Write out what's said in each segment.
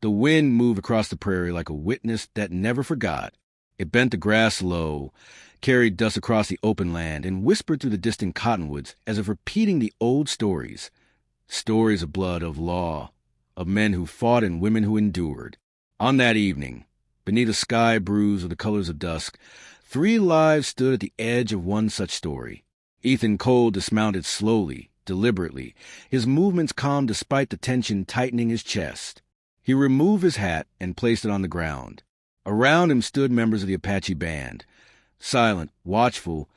The wind moved across the prairie like a witness that never forgot. It bent the grass low, carried dust across the open land, and whispered through the distant cottonwoods as if repeating the old stories. Stories of blood, of law, of men who fought and women who endured. On that evening, beneath a sky bruised with the colors of dusk, 3 lives stood at the edge of one such story. Ethan Cole dismounted slowly, deliberately, his movements calm despite the tension tightening his chest. He removed his hat and placed it on the ground. Around him stood members of the Apache band, silent, watchful,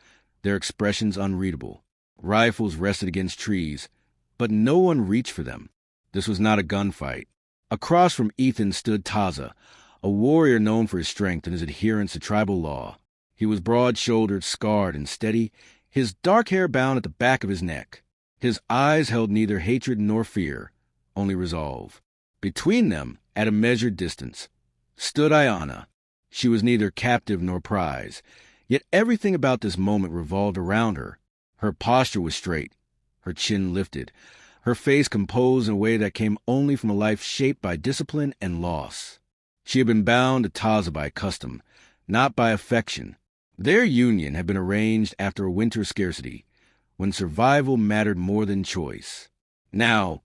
their expressions unreadable. Rifles rested against trees, but no one reached for them. This was not a gunfight. Across from Ethan stood Taza, a warrior known for his strength and his adherence to tribal law. He was broad-shouldered, scarred, and steady, his dark hair bound at the back of his neck. His eyes held neither hatred nor fear, only resolve. Between them, at a measured distance, stood Ayanna. She was neither captive nor prize, yet everything about this moment revolved around her. Her posture was straight, her chin lifted, her face composed in a way that came only from a life shaped by discipline and loss. She had been bound to Taza by custom, not by affection. Their union had been arranged after a winter scarcity, when survival mattered more than choice. Now,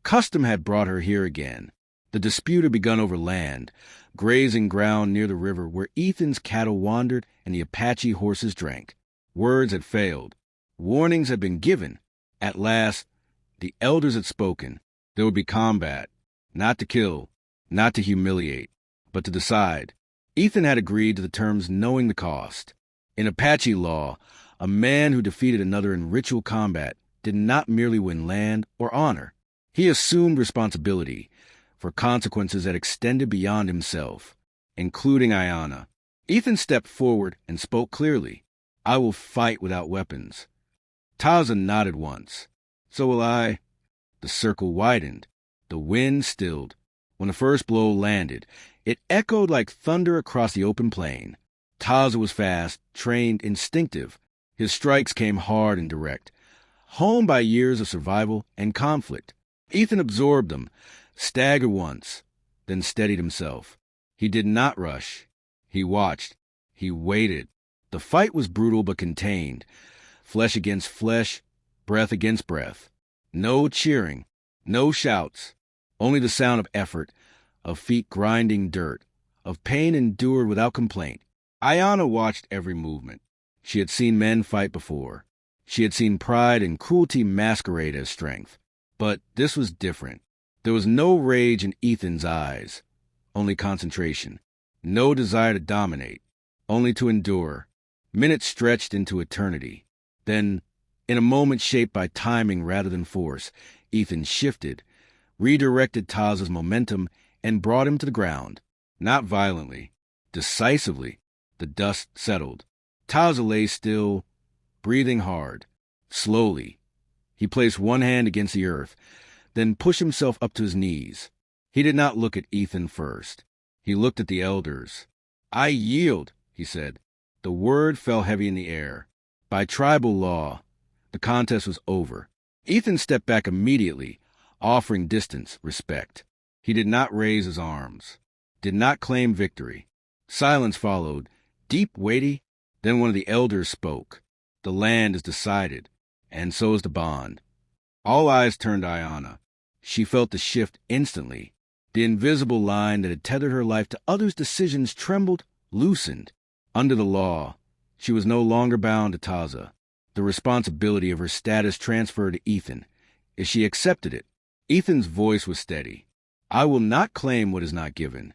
custom had brought her here again. The dispute had begun over land, grazing ground near the river where Ethan's cattle wandered and the Apache horses drank. Words had failed. Warnings had been given. At last, the elders had spoken. There would be combat, not to kill, not to humiliate, but to decide. Ethan had agreed to the terms knowing the cost. In Apache law, a man who defeated another in ritual combat did not merely win land or honor. He assumed responsibility for consequences that extended beyond himself, including Ayanna. Ethan stepped forward and spoke clearly. "I will fight without weapons." Taza nodded once. "So will I." The circle widened. The wind stilled. When the first blow landed, it echoed like thunder across the open plain. Taza was fast, trained, instinctive. His strikes came hard and direct, honed by years of survival and conflict. Ethan absorbed them, staggered once, then steadied himself. He did not rush. He watched. He waited. The fight was brutal but contained. Flesh against flesh, breath against breath. No cheering, no shouts, only the sound of effort, of feet grinding dirt, of pain endured without complaint. Ayanna watched every movement. She had seen men fight before. She had seen pride and cruelty masquerade as strength. But this was different. There was no rage in Ethan's eyes, only concentration. No desire to dominate, only to endure. Minutes stretched into eternity. Then, in a moment shaped by timing rather than force, Ethan shifted, redirected Taza's momentum, and brought him to the ground. Not violently, decisively. The dust settled. Taza lay still, breathing hard. Slowly, he placed one hand against the earth, then pushed himself up to his knees. He did not look at Ethan first. He looked at the elders. "I yield," he said. The word fell heavy in the air. By tribal law, the contest was over. Ethan stepped back immediately, offering distance, respect. He did not raise his arms, did not claim victory. Silence followed, deep, weighty. Then one of the elders spoke. "The land is decided, and so is the bond." All eyes turned to Ayanna. She felt the shift instantly. The invisible line that had tethered her life to others' decisions trembled, loosened. Under the law, she was no longer bound to Taza. The responsibility of her status transferred to Ethan. If she accepted it, Ethan's voice was steady. "I will not claim what is not given."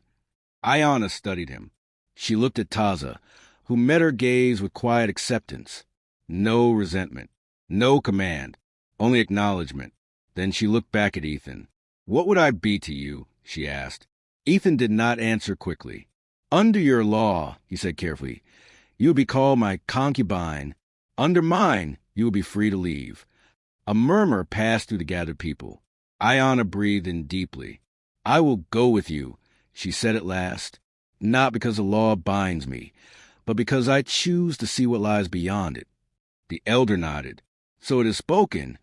Ayanna studied him. She looked at Taza, who met her gaze with quiet acceptance. No resentment, no command, only acknowledgement. Then she looked back at Ethan. "What would I be to you?" she asked. Ethan did not answer quickly. "Under your law," he said carefully, "you would be called my concubine. Under mine, you would be free to leave." A murmur passed through the gathered people. Ayanna breathed in deeply. "I will go with you," she said at last, "not because the law binds me, but because I choose to see what lies beyond it." The elder nodded. "So it is spoken."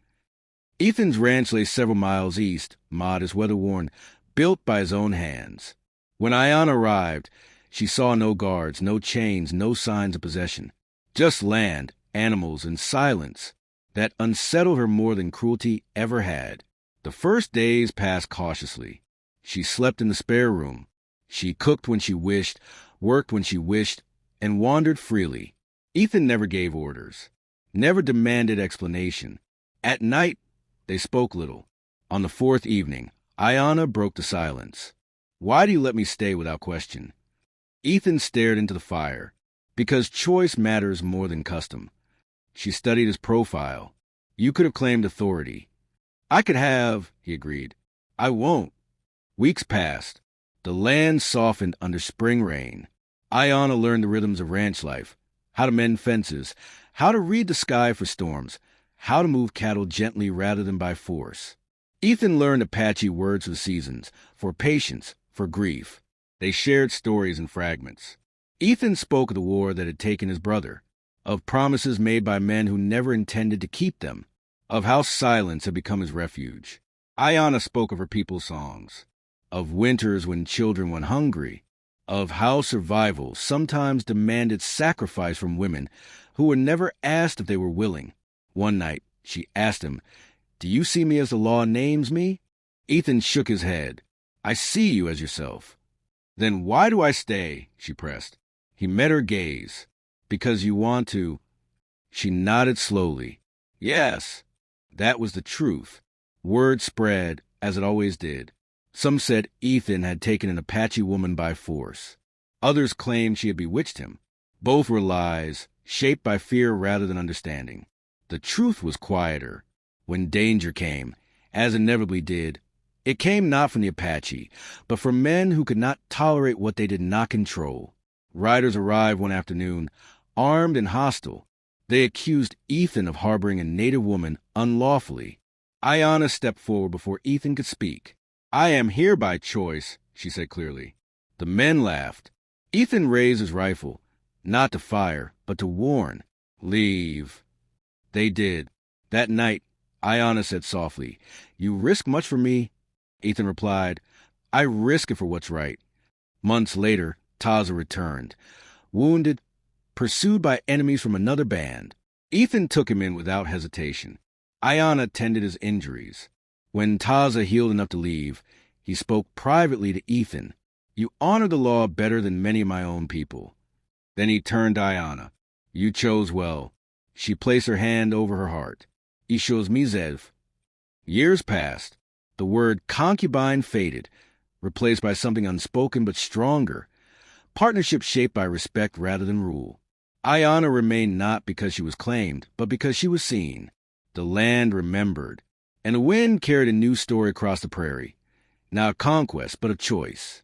Ethan's ranch lay several miles east, modest, weather-worn, built by his own hands. When Ayanna arrived, she saw no guards, no chains, no signs of possession. Just land, animals, and silence that unsettled her more than cruelty ever had. The first days passed cautiously. She slept in the spare room. She cooked when she wished, worked when she wished, and wandered freely. Ethan never gave orders, never demanded explanation. At night, they spoke little. On the fourth evening, Ayanna broke the silence. "Why do you let me stay without question?" Ethan stared into the fire. "Because choice matters more than custom." She studied his profile. "You could have claimed authority." "I could have," he agreed. "I won't." Weeks passed. The land softened under spring rain. Ayanna learned the rhythms of ranch life, how to mend fences, how to read the sky for storms, how to move cattle gently rather than by force. Ethan learned Apache words for seasons, for patience, for grief. They shared stories and fragments. Ethan spoke of the war that had taken his brother, of promises made by men who never intended to keep them, of how silence had become his refuge. Ayanna spoke of her people's songs, of winters when children went hungry, of how survival sometimes demanded sacrifice from women who were never asked if they were willing. One night, she asked him, "Do you see me as the law names me?" Ethan shook his head. "I see you as yourself." "Then why do I stay?" she pressed. He met her gaze. "Because you want to." She nodded slowly. "Yes." That was the truth. Word spread, as it always did. Some said Ethan had taken an Apache woman by force. Others claimed she had bewitched him. Both were lies, shaped by fear rather than understanding. The truth was quieter. When danger came, as inevitably did, it came not from the Apache, but from men who could not tolerate what they did not control. Riders arrived one afternoon, armed and hostile. They accused Ethan of harboring a native woman unlawfully. Ayanna stepped forward before Ethan could speak. "I am here by choice," she said clearly. The men laughed. Ethan raised his rifle, not to fire, but to warn. "Leave." They did. That night, Ayanna said softly, "You risk much for me?" Ethan replied, "I risk it for what's right." Months later, Taza returned, wounded, pursued by enemies from another band. Ethan took him in without hesitation. Ayanna tended his injuries. When Taza healed enough to leave, he spoke privately to Ethan. "You honor the law better than many of my own people." Then he turned to Ayanna. "You chose well." She placed her hand over her heart. "Ishos mizev." Years passed. The word concubine faded, replaced by something unspoken but stronger. Partnership shaped by respect rather than rule. Ayanna remained not because she was claimed, but because she was seen. The land remembered, and the wind carried a new story across the prairie. Not a conquest, but a choice.